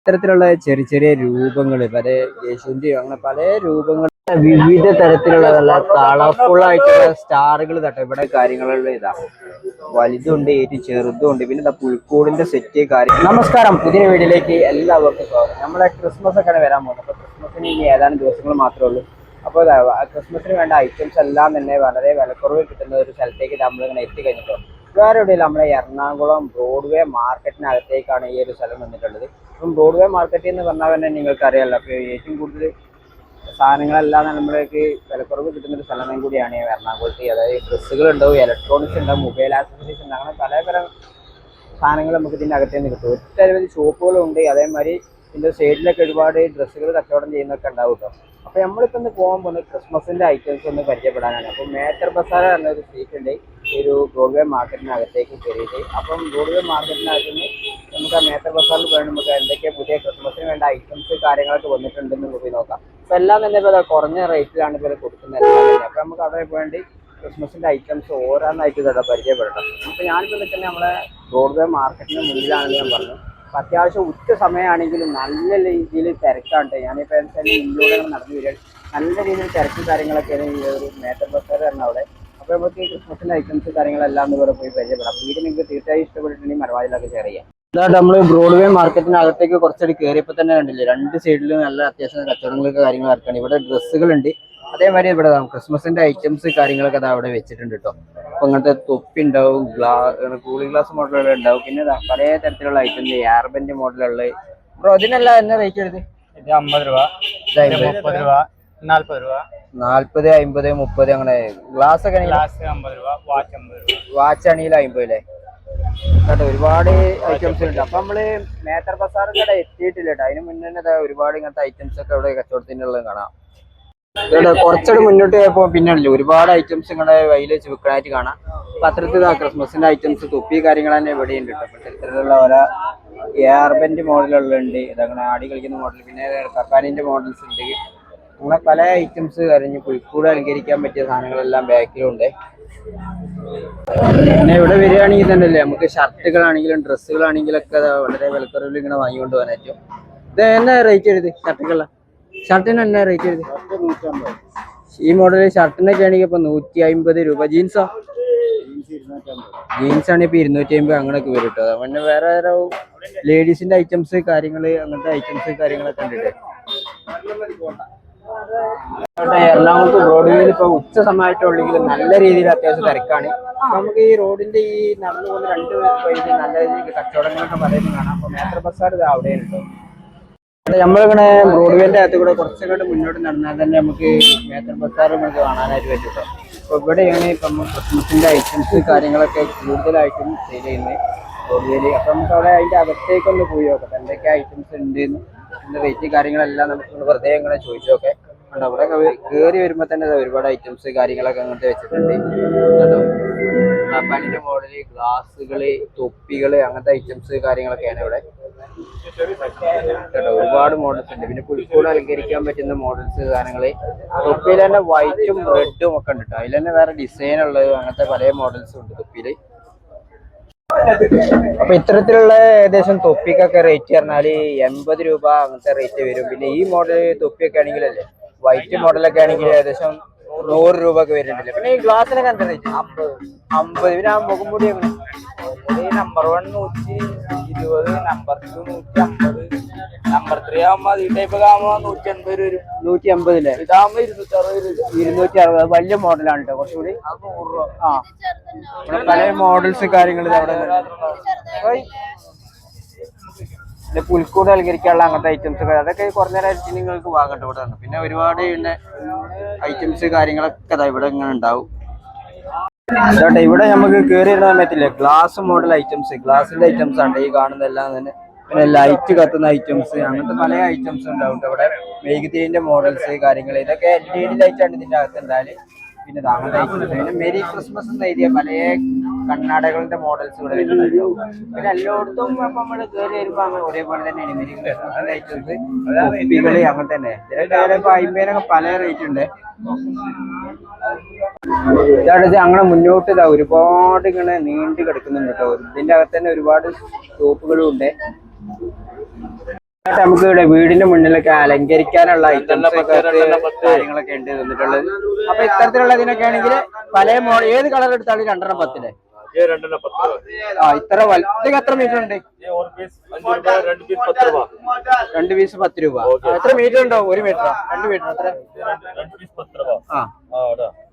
ഇത്തരത്തിലുള്ള ചെറിയ ചെറിയ രൂപങ്ങൾ പല യേശുവിന്റെയും അങ്ങനെ പല രൂപങ്ങൾ വിവിധ തരത്തിലുള്ള നല്ല കളർഫുൾ ആയിട്ടുള്ള സ്റ്റാറുകൾ തട്ടെ ഇവിടെ കാര്യങ്ങളുള്ള ഇതാ വലുതുണ്ട് ഏറ്റവും ചെറുതുണ്ട് പിന്നെ ഇതാ പുൽക്കൂടിന്റെ സെറ്റ് കാര്യം. നമസ്കാരം, പുതിയ വീഡിയോയിലേക്ക് എല്ലാവർക്കും സ്വാഗതം. നമ്മളെ ക്രിസ്മസ് ഒക്കെയാണ് വരാൻ പോകുന്നത്. അപ്പൊ ക്രിസ്മസിന് ഇനി ഏതാനും ദിവസങ്ങൾ മാത്രമേ ഉള്ളൂ. അപ്പോൾ ക്രിസ്മസിന് വേണ്ട ഐറ്റംസ് എല്ലാം തന്നെ വളരെ വിലക്കുറവിൽ കിട്ടുന്ന ഒരു സ്ഥലത്തേക്ക് നമ്മളിങ്ങനെ എത്തിക്കഴിഞ്ഞിട്ടോ. വേറെ എവിടെയില്ല, നമ്മളെ എറണാകുളം ബ്രോഡ്വേ മാർക്കറ്റിനകത്തേക്കാണ് ഈ ഒരു സ്ഥലം വന്നിട്ടുള്ളത്. അപ്പം ബ്രോഡ്വേ മാർക്കറ്റ് എന്ന് പറഞ്ഞാൽ തന്നെ നിങ്ങൾക്ക് അറിയാമല്ലോ. അപ്പോൾ ഏറ്റവും കൂടുതൽ സാധനങ്ങളെല്ലാം നമ്മൾക്ക് വിലക്കുറവ് കിട്ടുന്ന ഒരു സ്ഥലം കൂടിയാണ് എറണാകുളത്ത്. അതായത് ഡ്രസ്സുകൾ ഉണ്ടാവും, ഇലക്ട്രോണിക്സ് ഉണ്ടാവും, മൊബൈൽ ആക്സസറീസ് ഉണ്ട്, അങ്ങനെ പലതരം സാധനങ്ങൾ നമുക്ക് ഇതിൻ്റെ അകത്ത് നിന്ന് കിട്ടും. ഒട്ടനവധി ഷോപ്പുകളും ഉണ്ട്. അതേമാതിരി ഇതിൻ്റെ സൈഡിലൊക്കെ ഒരുപാട് ഡ്രസ്സുകൾ കച്ചവടം ചെയ്യുന്നൊക്കെ ഉണ്ടാവും കേട്ടോ. അപ്പോൾ നമ്മളിപ്പോൾ ഒന്ന് പോകാൻ പോകുന്നത് ക്രിസ്മസിൻ്റെ ഐറ്റംസ് ഒന്ന് പരിചയപ്പെടാനാണ്. അപ്പോൾ മേത്തർ ബസാർ എന്നൊരു സ്ട്രീറ്റ് ഉണ്ട് ഈ ഒരു ബ്രോഡ്വേ മാർക്കറ്റിനകത്തേക്ക് കയറിയിട്ട്. അപ്പം ബ്രോഡ്വേ മാർക്കറ്റിനകത്ത് നിന്ന് നമുക്ക് ആ മേത്തർ ബസാറിൽ പോയി നമുക്ക് എന്തൊക്കെ പുതിയ ക്രിസ്മസിന് വേണ്ട ഐറ്റംസ് കാര്യങ്ങളൊക്കെ വന്നിട്ടുണ്ടെന്ന് പോയി നോക്കാം. അപ്പോൾ എല്ലാം തന്നെ ഇപ്പോൾ കുറഞ്ഞ റേറ്റിലാണ് ഇപ്പോൾ കൊടുക്കുന്നത് എല്ലാം തന്നെ. അപ്പോൾ നമുക്ക് അവിടെ പോയി ക്രിസ്മസിൻ്റെ ഐറ്റംസ് ഓരോന്നായിട്ട് ഇതാ പരിചയപ്പെടണം. അപ്പോൾ ഞാനിപ്പോൾ നിൽക്കുന്നത് നമ്മളെ ബ്രോഡ്വേ മാർക്കറ്റിന് മുന്നിലാണെന്ന് ഞാൻ പറഞ്ഞു. അപ്പം അത്യാവശ്യം ഉച്ച സമയമാണെങ്കിലും നല്ല രീതിയിൽ തിരക്കാണ്ട്. ഞാനിപ്പോൾ എന്തായാലും മുന്നിലൂടെ നടന്നു വരിക, നല്ല രീതിയിൽ തിരക്കും കാര്യങ്ങളൊക്കെയാണ് ഈ ഒരു മേത്തർ ബസാർ തന്നെ അവിടെ. അപ്പോൾ നമുക്ക് ഈ ക്രിസ്മസിൻ്റെ ഐറ്റംസ് കാര്യങ്ങളെല്ലാം ഇവിടെ പോയി പരിചയപ്പെടാം. അപ്പോൾ വീട് നിങ്ങൾക്ക് തീർച്ചയായും ഇഷ്ടപ്പെട്ടിട്ടുണ്ടെങ്കിൽ മറവാതിലൊക്കെ ഷെയർ ചെയ്യാം. അതായത് നമ്മൾ ബ്രോഡ്വേ മാർക്കറ്റിനകത്തേക്ക് കുറച്ചടി കയറിയപ്പോൾ തന്നെ കണ്ടില്ലേ, രണ്ട് സൈഡിലും നല്ല അത്യാവശ്യം കച്ചവടങ്ങളൊക്കെ കാര്യങ്ങൾ ഇറക്കാണ്. ഇവിടെ ഡ്രസ്സുകളുണ്ട്, അതേമാതിരി ഇവിടെ ക്രിസ്മസിന്റെ ഐറ്റംസ് കാര്യങ്ങളൊക്കെ അത് അവിടെ വെച്ചിട്ടുണ്ട് കേട്ടോ. അപ്പൊ അങ്ങനത്തെ തൊപ്പി ഉണ്ടാവും, കൂളിംഗ് ഗ്ലാസ് മോഡലുകൾ ഉണ്ടാവും, പിന്നെ പല തരത്തിലുള്ള ഐറ്റംസ് എയർബെന്റ് മോഡലുള്ള. ബ്രോ ഇതിനെല്ലാം എന്നാ റേറ്റ് എടുത്ത്? ഇത് 50 രൂപ, 30 രൂപ, 40 രൂപ, 40, 50, 30 അങ്ങനെ. ഗ്ലാസ് ഒക്കെ 50 രൂപ, വാച്ച് 50 രൂപ. വാച്ച് ആണെങ്കിൽ 50 അല്ലേ കേട്ടോ. ഒരുപാട് ഐറ്റംസ് ഉണ്ട്. അപ്പൊ നമ്മള് മേത്തർ ബസാറും കൂടെ എത്തിയിട്ടില്ല കേട്ടോ. അതിന് മുന്നേ ഒരുപാട് ഇങ്ങനത്തെ ഐറ്റംസ് ഒക്കെ ഇവിടെ കച്ചവടത്തിനുള്ളത് കാണാം. കുറച്ചുകൂടി മുന്നോട്ട് പോയപ്പോ പിന്നെ ഒരുപാട് ഐറ്റംസ് ഇങ്ങനെ വയലിൽ വെച്ച് വിൽക്കാനായിട്ട് കാണാം. അപ്പൊ അത്തരത്തിൽ ക്രിസ്മസിന്റെ ഐറ്റംസ് തൊപ്പി കാര്യങ്ങൾ തന്നെ ഇവിടെ ഉണ്ട് കേട്ടോ. ഇത്തരത്തിലുള്ള ഓരോ എയർബെന്റ് മോഡലുകളുണ്ട്, ഇതങ്ങനെ ആടി കളിക്കുന്ന മോഡൽ, പിന്നെ കക്കാനിന്റെ മോഡൽസ് ഉണ്ട്, അങ്ങനെ പല ഐറ്റംസ് കരഞ്ഞ് പുൽക്കൂട് അലങ്കരിക്കാൻ പറ്റിയ സാധനങ്ങളെല്ലാം ബാക്കിലുണ്ട്. പിന്നെ ഇവിടെ വരികയാണെങ്കിൽ തന്നെ അല്ലേ നമുക്ക് ഷർട്ടുകളാണെങ്കിലും ഡ്രസ്സുകളാണെങ്കിലൊക്കെ വളരെ വിലക്കുറവിൽ ഇങ്ങനെ വാങ്ങിക്കൊണ്ട് പോകാൻ പറ്റും. ഇത് എന്നാ റേറ്റ് എഴുതി ഷർട്ടുകള? ഷർട്ടിന് എന്നാ റേറ്റ് എഴുതി? ഈ മോഡൽ ഷർട്ടിനൊക്കെ ആണെങ്കിൽ ഇപ്പൊ 150 രൂപ. ജീൻസോ? ജീൻസ് ആണെങ്കിൽ ഇപ്പൊ 250 അങ്ങനെയൊക്കെ വരും കേട്ടോ. പിന്നെ വേറെ ലേഡീസിന്റെ ഐറ്റംസ് കാര്യങ്ങള് അങ്ങനത്തെ ഐറ്റംസ് കാര്യങ്ങളൊക്കെ ഉണ്ട്. എറണാകുളത്ത് ബ്രോഡ്വേയിൽ ഇപ്പൊ ഉച്ച സമയമായിട്ടുണ്ടെങ്കിൽ നല്ല രീതിയിൽ അത്യാവശ്യം തിരക്കാണ്. നമുക്ക് ഈ റോഡിന്റെ ഈ നടന്നു പോകുന്ന രണ്ട് വഴി നല്ല രീതിയിൽ കച്ചവടങ്ങളൊക്കെ പലരും കാണാം. അപ്പൊ മേത്തർ ബസാർ ഇത് അവിടെയാണ് കേട്ടോ. നമ്മളിങ്ങനെ ബ്രോഡ്വേന്റെ അകത്ത് കൂടെ കുറച്ചൊക്കെ മുന്നോട്ട് നടന്നാൽ തന്നെ നമുക്ക് മേത്തർ ബസാർ നമുക്ക് കാണാനായിട്ട് പറ്റും കേട്ടോ. അപ്പൊ ഇവിടെയാണ് ഇപ്പം ക്രിസ്മസിന്റെ ഐറ്റംസ് കാര്യങ്ങളൊക്കെ കൂടുതലായിട്ടും സെയിൽ ചെയ്യുന്നത് ബ്രോഡ്വേയിൽ. അപ്പൊ നമുക്ക് അവിടെ അതിന്റെ അകത്തേക്കൊന്ന് പോയി നോക്കാം എന്തൊക്കെ ഐറ്റംസ് ഉണ്ട്, റേറ്റ് കാര്യങ്ങളെല്ലാം നമുക്ക് വെറുതെ ഇങ്ങനെ ചോദിച്ചു നോക്കെ. അവിടെ കയറി വരുമ്പോ തന്നെ ഒരുപാട് ഐറ്റംസ് കാര്യങ്ങളൊക്കെ അങ്ങനത്തെ വെച്ചിട്ടുണ്ട് കേട്ടോ. പലിന്റെ മോഡല്, ഗ്ലാസുകള്, തൊപ്പികള്, അങ്ങനത്തെ ഐറ്റംസ് കാര്യങ്ങളൊക്കെയാണ് ഇവിടെ കേട്ടോ. ഒരുപാട് മോഡൽസ് ഉണ്ട്. പിന്നെ പുൽക്കൂട് അലങ്കരിക്കാൻ പറ്റുന്ന മോഡൽസ് സാധനങ്ങള്. തൊപ്പിയിൽ തന്നെ വൈറ്റും റെഡും ഒക്കെ ഉണ്ട് കേട്ടോ. അതിൽ തന്നെ വേറെ ഡിസൈൻ ഉള്ളത് അങ്ങനത്തെ പല മോഡൽസും ഉണ്ട് തൊപ്പിയില്. അപ്പൊ ഇത്തരത്തിലുള്ള ഏകദേശം തൊപ്പിക്കൊക്കെ റേറ്റ് പറഞ്ഞാല് 80 രൂപ അങ്ങനത്തെ റേറ്റ് വരും. പിന്നെ ഈ മോഡൽ തൊപ്പിയൊക്കെ ആണെങ്കിലല്ലേ വൈറ്റ് മോഡലൊക്കെ ആണെങ്കിൽ ഏകദേശം 100 രൂപ ഒക്കെ വരുന്നുണ്ടല്ലേ. പിന്നെ ഈ ഗ്ലാസ്സിനൊക്കെ എന്താ റേറ്റ്? 50. പിന്നെ ആ മുഖംമൂടി എങ്ങനെ? നമ്പർ 1 120, നമ്പർ 2 150, നമ്പർ 3 ആകുമ്പോ ഈ ടൈപ്പ് ആകുമ്പോ 180 വരും. 150 അല്ലേ? ഇതാകുമ്പോ 260. 260 വലിയ മോഡലാണ് കേട്ടോ. കുറച്ചുകൂടി ആ പല മോഡൽസ് കാര്യങ്ങൾ അവിടെ പുൽക്കൂട് അലങ്കരിക്കാനുള്ള അങ്ങനത്തെ ഐറ്റംസ് ഒക്കെ അതൊക്കെ കുറഞ്ഞ റേറ്റിന് നിങ്ങൾക്ക് വാങ്ങട്ടെ ഇവിടെ. പിന്നെ ഒരുപാട് ഐറ്റംസ് കാര്യങ്ങളൊക്കെ ഇവിടെ ഇങ്ങനെ ഉണ്ടാവും കേട്ടോ. ഇവിടെ നമുക്ക് കയറി ഇരുന്ന സമയത്തില്ലേ ഗ്ലാസ് മോഡൽ ഐറ്റംസ്, ഗ്ലാസിന്റെ ഐറ്റംസ് ആണ് ഈ കാണുന്നതെല്ലാം തന്നെ. പിന്നെ ലൈറ്റ് കത്തുന്ന ഐറ്റംസ് അങ്ങനത്തെ പല ഐറ്റംസ് ഉണ്ടാവും ഇവിടെ. മെഴുകുതിരിന്റെ മോഡൽസ് കാര്യങ്ങൾ ഇതൊക്കെ LED ലൈറ്റ് ആണ് ഇതിന്റെ അകത്ത് ഉണ്ടായാല്. പിന്നെ അങ്ങനത്തെ ഐറ്റംസ്, പിന്നെ മെരി ക്രിസ്മസ് എന്ന് എഴുതിയ പല കണ്ണാടകളുടെ മോഡൽസ് ഇവിടെ വരുന്നുണ്ട്. പിന്നെ എല്ലായിടത്തും നമ്മൾ കയറി വരുമ്പോ അങ്ങനെ ഒരേപോലെ തന്നെയാണ് മെരി ക്രിസ്മസിന്റെ ഐറ്റംസ്, തൊപ്പികള് അങ്ങനെ തന്നെ. ഇതിനൊക്കെ ഇപ്പൊ 50 പല റേറ്റ് ഉണ്ട്. ഇതാണ് അങ്ങനെ മുന്നോട്ട് ഒരുപാട് ഇങ്ങനെ നീണ്ടു കിടക്കുന്നുണ്ട് കേട്ടോ. ഇതിന്റെ അകത്ത് തന്നെ ഒരുപാട് ഷോപ്പുകളും ഉണ്ട്. നമുക്ക് ഇവിടെ വീടിന്റെ മുന്നിലൊക്കെ അലങ്കരിക്കാനുള്ള ഐറ്റംസ് കാര്യങ്ങളൊക്കെ ഉണ്ട് തന്നിട്ടുള്ളത്. അപ്പൊ ഇത്തരത്തിലുള്ള ഇതിനൊക്കെ ആണെങ്കിൽ പല മോഡൽ ഏത് കളർ എടുത്താലും 2.10 ഇത്ര വലുതൊക്കെ എത്ര മീറ്റർ ഉണ്ട്? 2 പീസ് 10 രൂപ. എത്ര മീറ്റർ ഉണ്ടാവും? 1 മീറ്റർ 2 മീറ്റർ എത്ര?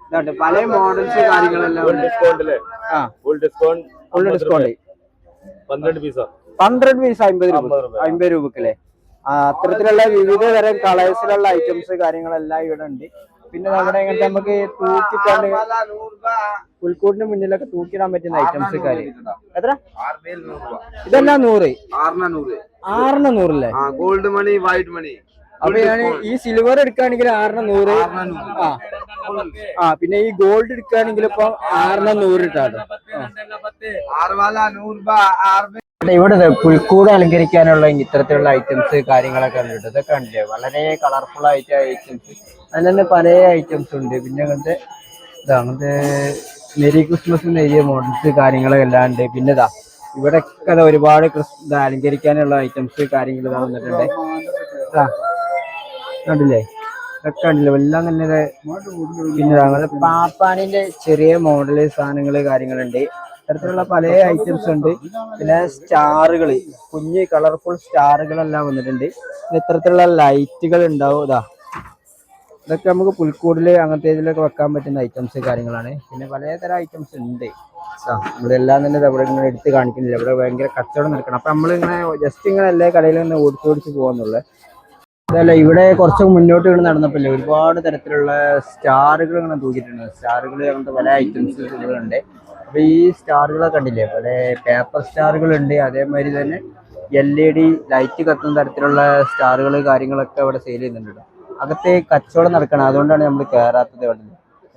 ഇതുണ്ട് പല മോഡൽസ് കാര്യങ്ങളെല്ലാം ഫുൾ ഡിസ്കൗണ്ട് 12 പീസ് 50 രൂപക്കല്ലേ. അത്തരത്തിലുള്ള വിവിധ തരം കളേഴ്സിലുള്ള ഐറ്റംസ് കാര്യങ്ങളെല്ലാം ഇവിടെ ഉണ്ട്. പിന്നെ നമ്മുടെ ഇങ്ങനത്തെ നമുക്ക് തൂക്കിട്ടാണ്ട് പുൽക്കൂടിന് മുന്നിലൊക്കെ തൂക്കിടാൻ പറ്റുന്ന ഐറ്റംസ് കാര്യം എത്ര? ഇതെല്ലാം 100 6 100 ഗോൾഡ് മണി വൈറ്റ് മണി. അപ്പൊ ഞാൻ ഈ സിൽവർ എടുക്കുകയാണെങ്കിൽ 6 100. പിന്നെ ഈ ഗോൾഡ് എടുക്കുകയാണെങ്കിൽ ഇപ്പൊ 6 100 ഇട്ടാണ്. ഇവിടെ പുൽക്കൂട് അലങ്കരിക്കാനുള്ള ഇത്തരത്തിലുള്ള ഐറ്റംസ് കാര്യങ്ങളൊക്കെ ഉണ്ട്. ഇതൊക്കെ ഉണ്ട് വളരെ കളർഫുൾ ആയിട്ട് ഐറ്റംസ്. അതിൽ തന്നെ പല ഐറ്റംസ് ഉണ്ട്. പിന്നെ അങ്ങനത്തെ മെരി ക്രിസ്മസ് നെയ്യ മോഡൽസ് കാര്യങ്ങളെല്ലാം ഉണ്ട്. പിന്നെ ഇവിടെ ഒക്കെ ഒരുപാട് അലങ്കരിക്കാനുള്ള ഐറ്റംസ് കാര്യങ്ങൾ വന്നിട്ടുണ്ട്. കണ്ടില്ലേ? ഒക്കെ ഉണ്ടല്ലോ എല്ലാം തന്നെ. പിന്നെ പാപ്പാനിന്റെ ചെറിയ മോഡല് സാധനങ്ങള് കാര്യങ്ങളുണ്ട്. ഇത്തരത്തിലുള്ള പല ഐറ്റംസ് ഉണ്ട്. പിന്നെ സ്റ്റാറുകൾ, കുഞ്ഞ് കളർഫുൾ സ്റ്റാറുകളെല്ലാം വന്നിട്ടുണ്ട്. ഇത്തരത്തിലുള്ള ലൈറ്റുകൾ ഉണ്ടാവും. ഇതൊക്കെ നമുക്ക് പുൽക്കൂടില് അങ്ങനത്തെ ഇതിലൊക്കെ വെക്കാൻ പറ്റുന്ന ഐറ്റംസ് കാര്യങ്ങളാണ്. പിന്നെ പലതരം ഐറ്റംസ് ഉണ്ട്. ഇവിടെ എല്ലാം തന്നെ ഇവിടെ ഇങ്ങനെ എടുത്ത് കാണിക്കുന്നില്ല. ഇവിടെ ഭയങ്കര കച്ചവടം നടക്കണം. അപ്പൊ നമ്മളിങ്ങനെ ജസ്റ്റ് ഇങ്ങനെ എല്ലാ കടയിലും ഇങ്ങനെ ഓടിച്ചോടിച്ച് പോകുന്നുള്ളു. അതല്ല ഇവിടെ കുറച്ച് മുന്നോട്ട് ഇങ്ങനെ നടന്നപ്പോഴേ ഒരുപാട് തരത്തിലുള്ള സ്റ്റാറുകൾ ഇങ്ങനെ തൂക്കിയിട്ടുണ്ട്. സ്റ്റാറുകൾ അങ്ങനത്തെ പല ഐറ്റംസുകളുണ്ട്. അപ്പൊ ഈ സ്റ്റാറുകളൊക്കെ കണ്ടില്ലേ? പല പേപ്പർ സ്റ്റാറുകൾ ഉണ്ട്. അതേമാതിരി തന്നെ LED ലൈറ്റ് കത്തുന്ന തരത്തിലുള്ള സ്റ്റാറുകൾ കാര്യങ്ങളൊക്കെ ഇവിടെ സെയിൽ ചെയ്യുന്നുണ്ട്. അകത്തെ കച്ചവടം നടക്കണം. അതുകൊണ്ടാണ് നമ്മൾ കയറാത്തത്. ഇവിടെ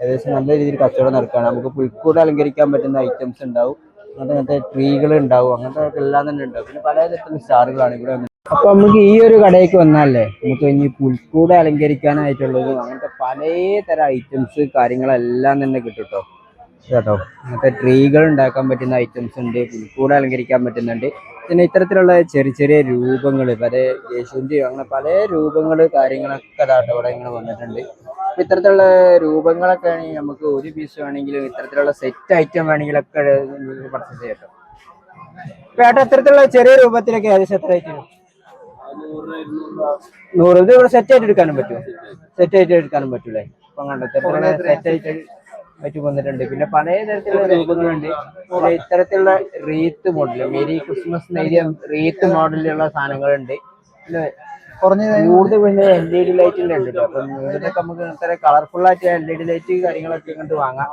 ഏകദേശം നല്ല രീതിയിൽ കച്ചവടം നടക്കുകയാണ്. നമുക്ക് പുൽക്കൂട് അലങ്കരിക്കാൻ പറ്റുന്ന ഐറ്റംസ് ഉണ്ടാവും. അങ്ങനത്തെ ട്രീകൾ ഉണ്ടാവും. അങ്ങനത്തെ എല്ലാം തന്നെ ഉണ്ടാവും. പിന്നെ പലതരത്തിലുള്ള സ്റ്റാറുകളാണ് ഇവിടെ. അപ്പൊ നമുക്ക് ഈ ഒരു കടയിലേക്ക് വന്നാലേ നമുക്ക് ഇനി പുൽക്കൂട് അലങ്കരിക്കാനായിട്ടുള്ളതും അങ്ങനത്തെ പലതരം ഐറ്റംസ് കാര്യങ്ങളെല്ലാം തന്നെ കിട്ടും കേട്ടോ. അങ്ങനത്തെ ട്രീകൾ ഉണ്ടാക്കാൻ പറ്റുന്ന ഐറ്റംസ് ഉണ്ട്. പുൽക്കൂട് അലങ്കരിക്കാൻ പറ്റുന്നുണ്ട്. പിന്നെ ഇത്തരത്തിലുള്ള ചെറിയ ചെറിയ രൂപങ്ങൾ പല യേശുവിൻ്റെയും അങ്ങനെ പല രൂപങ്ങൾ കാര്യങ്ങളൊക്കെ അതാട്ടോ ഇവിടെ ഇങ്ങനെ വന്നിട്ടുണ്ട്. അപ്പൊ ഇത്തരത്തിലുള്ള രൂപങ്ങളൊക്കെ ആണെങ്കിൽ നമുക്ക് 1 പീസ് വേണമെങ്കിലും ഇത്തരത്തിലുള്ള സെറ്റ് ഐറ്റം വേണമെങ്കിലൊക്കെ പർച്ചേസ് ചെയ്യട്ടോ. ഇപ്പൊ ഏട്ടാ ഇത്തരത്തിലുള്ള ചെറിയ രൂപത്തിലൊക്കെ ഏകദേശം എത്ര ആയിട്ട് 100? ഇത് ഇവിടെ സെറ്റ് ആയിട്ട് എടുക്കാനും പറ്റുമോ? സെറ്റ് ആയിട്ട് എടുക്കാനും പറ്റൂലേ? അപ്പൊ കണ്ടോ ഇത്തരത്തിലുള്ള സെറ്റ് ആയിട്ട് പറ്റി വന്നിട്ടുണ്ട്. പിന്നെ പലതരത്തിലുള്ള രൂപങ്ങളുണ്ട്. പിന്നെ ഇത്തരത്തിലുള്ള റീത്ത് മോഡല്, മെരി ക്രിസ്മസ് നെയ്യ റീത്ത് മോഡലിലുള്ള സാധനങ്ങളുണ്ട്. പിന്നെ കൂടുതൽ പിന്നെ LED ലൈറ്റിന്റെ ഉണ്ട് കേട്ടോ. അപ്പം ഇതൊക്കെ നമുക്ക് ഇത്ര കളർഫുൾ ആയിട്ട് LED ലൈറ്റ് കാര്യങ്ങളൊക്കെ കണ്ട് വാങ്ങാം.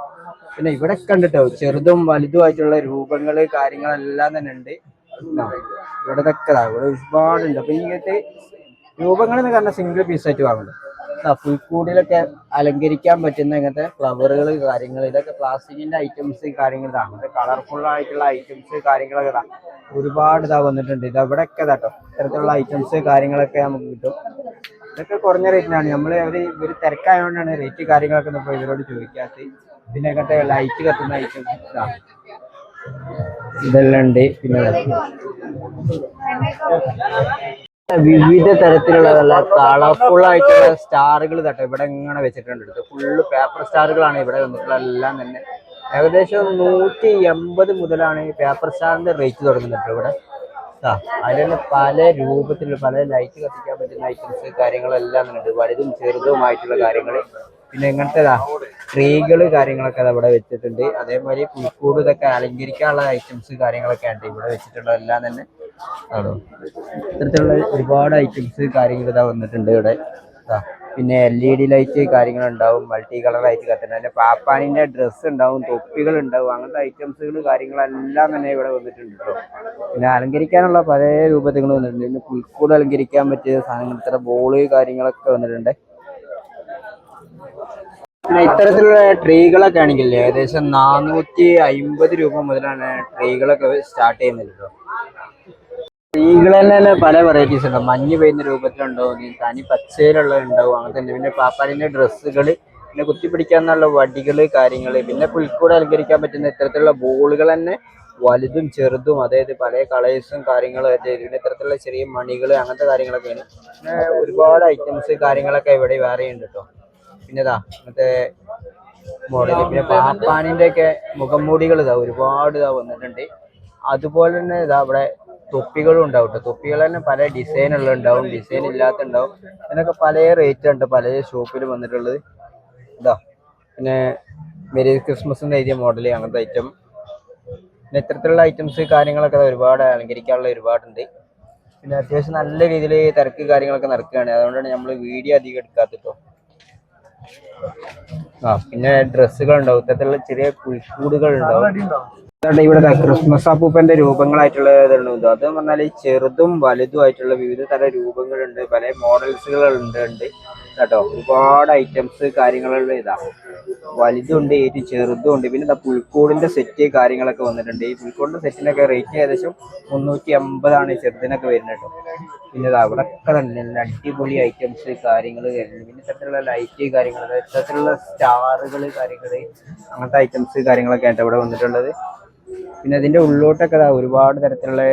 പിന്നെ ഇവിടെ കണ്ടിട്ടോ ചെറുതും വലുതുമായിട്ടുള്ള രൂപങ്ങള് കാര്യങ്ങളെല്ലാം തന്നെ ഉണ്ട്. ഇവിടെ ഒരുപാടുണ്ട്. അപ്പൊ ഇങ്ങനത്തെ രൂപങ്ങൾ എന്ന് പറഞ്ഞാൽ സിംഗിൾ പീസ് ആയിട്ട് വാങ്ങുന്നത്. പുൽക്കൂടിലൊക്കെ അലങ്കരിക്കാൻ പറ്റുന്ന ഇങ്ങനത്തെ ഫ്ലവറുകൾ കാര്യങ്ങൾ ഇതൊക്കെ പ്ലാസ്റ്റിക്കിന്റെ ഐറ്റംസ് കാര്യങ്ങളാണ്. ഇത് കളർഫുൾ ആയിട്ടുള്ള ഐറ്റംസ് കാര്യങ്ങളൊക്കെ ഒരുപാട് വന്നിട്ടുണ്ട്. ഇത് ഇവിടെ ഒക്കെ ഇത്തരത്തിലുള്ള ഐറ്റംസ് കാര്യങ്ങളൊക്കെ നമുക്ക് കിട്ടും. ഇതൊക്കെ കുറഞ്ഞ റേറ്റിനാണ്. ഇവര് തിരക്കായതുകൊണ്ടാണ് റേറ്റ് കാര്യങ്ങളൊക്കെ ഇപ്പോൾ ഇവരോട് ചോദിക്കാത്തത്. പിന്നെ ഇങ്ങനത്തെ ലൈറ്റ് കത്തുന്ന ഐറ്റംസ് ഇതെല്ലാം ഉണ്ട്. പിന്നെ വിവിധ തരത്തിലുള്ള നല്ല കളർഫുൾ ആയിട്ടുള്ള സ്റ്റാറുകൾ ഇവിടെ ഇങ്ങനെ വെച്ചിട്ടുണ്ട്. ഫുള്ള് പേപ്പർ സ്റ്റാറുകളാണ് ഇവിടെ വന്നിട്ടുള്ള എല്ലാം തന്നെ. ഏകദേശം 180 മുതലാണ് പേപ്പർ സ്റ്റാറിന്റെ റേറ്റ് തുടങ്ങുന്നുണ്ട് ഇവിടെ. അതിൽ തന്നെ പല രൂപത്തിലുള്ള പല ലൈറ്റ് കത്തിക്കാൻ പറ്റുന്ന ഐറ്റംസ് കാര്യങ്ങളെല്ലാം ഉണ്ട്. വലുതും ചെറുതുമായിട്ടുള്ള കാര്യങ്ങൾ. പിന്നെ ഇങ്ങനത്തെ ട്രീകൾ കാര്യങ്ങളൊക്കെ അവിടെ വെച്ചിട്ടുണ്ട്. അതേമാതിരി പുൽക്കൂട് ഇതൊക്കെ അലങ്കരിക്കാനുള്ള ഐറ്റംസ് കാര്യങ്ങളൊക്കെ ഉണ്ട് ഇവിടെ വെച്ചിട്ടുള്ളതെല്ലാം തന്നെ. ആണോ ഇത്തരത്തിലുള്ള ഒരുപാട് ഐറ്റംസ് കാര്യങ്ങൾ വന്നിട്ടുണ്ട് ഇവിടെ. പിന്നെ LED ലൈറ്റ് കാര്യങ്ങളുണ്ടാവും. മൾട്ടി കളർ ലൈറ്റ് കത്തുന്നത്. അതിന്റെ പാപ്പാനിന്റെ ഡ്രസ്സ് ഉണ്ടാവും, തൊപ്പികൾ ഉണ്ടാവും. അങ്ങനത്തെ ഐറ്റംസുകൾ കാര്യങ്ങളെല്ലാം തന്നെ ഇവിടെ വന്നിട്ടുണ്ട് കേട്ടോ. പിന്നെ അലങ്കരിക്കാനുള്ള പല രൂപത്തിൽ വന്നിട്ടുണ്ട്. പിന്നെ പുൽക്കൂട് അലങ്കരിക്കാൻ പറ്റിയ സാധനങ്ങൾ ഇത്ര ബോള് കാര്യങ്ങളൊക്കെ വന്നിട്ടുണ്ട്. പിന്നെ ഇത്തരത്തിലുള്ള ട്രീകളൊക്കെ ആണെങ്കിൽ ഏകദേശം 450 രൂപ മുതലാണ് ട്രീകളൊക്കെ സ്റ്റാർട്ട് ചെയ്യുന്നത് കേട്ടോ. ട്രീകൾ തന്നെ പല വെറൈറ്റീസ് ഉണ്ടാവും. മഞ്ഞ് പെയ്യുന്ന രൂപത്തിലുണ്ടാവും, തനി പച്ചയിലുള്ളതുണ്ടാവും. അങ്ങനെ തന്നെ. പിന്നെ പാപ്പാനിന്റെ ഡ്രസ്സുകൾ, പിന്നെ കുത്തിപ്പിടിക്കാന്നുള്ള വടികൾ കാര്യങ്ങൾ, പിന്നെ പുൽക്കൂട് അലങ്കരിക്കാൻ പറ്റുന്ന ഇത്തരത്തിലുള്ള ബോളുകൾ തന്നെ വലുതും ചെറുതും അതായത് പല കളേഴ്സും കാര്യങ്ങളും ആയിട്ട് പിന്നെ ഇത്തരത്തിലുള്ള ചെറിയ മണികൾ അങ്ങനത്തെ കാര്യങ്ങളൊക്കെയാണ്. പിന്നെ ഒരുപാട് ഐറ്റംസ് കാര്യങ്ങളൊക്കെ ഇവിടെ വേറെ ഉണ്ട് കേട്ടോ. പിന്നെ ഇതാ മറ്റേ മോഡല് പിന്നെ പാപ്പാനിന്റെ ഒക്കെ മുഖം മൂടികൾ ഇതാ ഒരുപാട് ഇതാ വന്നിട്ടുണ്ട്. അതുപോലെ തന്നെ ഇതാ ഇവിടെ തൊപ്പികളും ഉണ്ടാവും കേട്ടോ. തൊപ്പികൾ തന്നെ പല ഡിസൈനുള്ള ഉണ്ടാവും, ഡിസൈൻ ഇല്ലാത്ത ഉണ്ടാവും. ഇതിനൊക്കെ പല റേറ്റ് ഉണ്ട് പല ഷോപ്പിലും വന്നിട്ടുള്ളത്. ഇതാ പിന്നെ മെരി ക്രിസ്മസിന്റെ എഴുതിയ മോഡല് അങ്ങനത്തെ ഐറ്റം. പിന്നെ ഇത്തരത്തിലുള്ള ഐറ്റംസ് കാര്യങ്ങളൊക്കെ ഒരുപാട് അലങ്കരിക്കാനുള്ള ഒരുപാടുണ്ട്. പിന്നെ അത്യാവശ്യം നല്ല രീതിയിൽ തിരക്ക് കാര്യങ്ങളൊക്കെ നടക്കുകയാണ്, അതുകൊണ്ടാണ് നമ്മൾ വീഡിയോ അധികം എടുക്കാത്തിട്ടോ. പിന്നെ ഡ്രസ്സുകൾ ഉണ്ടാവും, ഇത്തരത്തിലുള്ള ചെറിയ കുഴിക്കൂടുകൾ ഉണ്ടാവും. ഇവിടെ ക്രിസ്മസ് അപ്പൂപ്പന്റെ രൂപങ്ങളായിട്ടുള്ള ഇതുണ്ട്. അതെന്ന് പറഞ്ഞാൽ ചെറുതും വലുതും ആയിട്ടുള്ള വിവിധ തരം രൂപങ്ങളുണ്ട്, പല മോഡൽസുകൾ ഉണ്ട് കേട്ടോ. ഒരുപാട് ഐറ്റംസ് കാര്യങ്ങളുള്ള ഇതാ വലുതുണ്ട് ഏറ്റവും ചെറുതും ഉണ്ട്. പിന്നെ ഇതാ പുൽക്കൂടിന്റെ സെറ്റ് കാര്യങ്ങളൊക്കെ വന്നിട്ടുണ്ട്. ഈ പുൽക്കൂടിന്റെ സെറ്റിനൊക്കെ റേറ്റ് ഏകദേശം 350 ചെറുതിനൊക്കെ വരുന്നത് കേട്ടോ. പിന്നെ അവിടെ ഒക്കെ നല്ല അടിപൊളി ഐറ്റംസ് കാര്യങ്ങൾ വരുന്നുണ്ട്. പിന്നെ ഇത്തരത്തിലുള്ള ലൈറ്റ് കാര്യങ്ങൾ, ഇത്തരത്തിലുള്ള സ്റ്റാറുകൾ കാര്യങ്ങൾ അങ്ങനത്തെ ഐറ്റംസ് കാര്യങ്ങളൊക്കെ ആയിട്ട് ഇവിടെ വന്നിട്ടുള്ളത്. പിന്നെ അതിന്റെ ഉള്ളോട്ടൊക്കെ ഒരുപാട് തരത്തിലുള്ള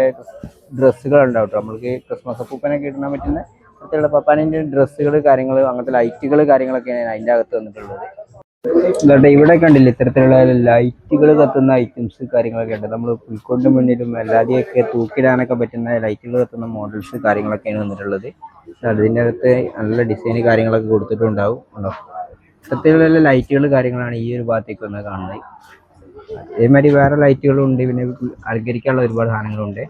ഡ്രസ്സുകൾ ഉണ്ടാവും കേട്ടോ. നമ്മൾക്ക് ക്രിസ്മസ് അപ്പൂപ്പനൊക്കെ ഇടാൻ പറ്റുന്ന തരത്തിലുള്ള പപ്പാനിന്റെ ഡ്രസ്സുകൾ കാര്യങ്ങൾ അങ്ങനത്തെ ലൈറ്റുകൾ കാര്യങ്ങളൊക്കെയാണ് അതിന്റെ അകത്ത് വന്നിട്ടുള്ളത്. എന്നിട്ട് ഇവിടെ കണ്ടില്ല ഇത്തരത്തിലുള്ള ലൈറ്റുകൾ കത്തുന്ന ഐറ്റംസ് കാര്യങ്ങളൊക്കെ ഉണ്ട്. നമ്മൾ പുൽക്കൂടിന്റെ മുന്നിലും അല്ലാതെയൊക്കെ തൂക്കിടാനൊക്കെ പറ്റുന്ന ലൈറ്റുകൾ കത്തുന്ന മോഡൽസ് കാര്യങ്ങളൊക്കെയാണ് വന്നിട്ടുള്ളത്. അതിൻ്റെ അകത്ത് നല്ല ഡിസൈൻ കാര്യങ്ങളൊക്കെ കൊടുത്തിട്ടുണ്ടാവും ഉണ്ടോ. ഇത്തരത്തിലുള്ള ലൈറ്റുകൾ കാര്യങ്ങളാണ് ഈ ഒരു ഭാഗത്തേക്ക് വന്ന് കാണുന്നത്. അതേമാതിരി വേറെ ലൈറ്റുകളും ഉണ്ട്, പിന്നെ അലങ്കരിക്കാനുള്ള ഒരുപാട് സാധനങ്ങളുണ്ട്.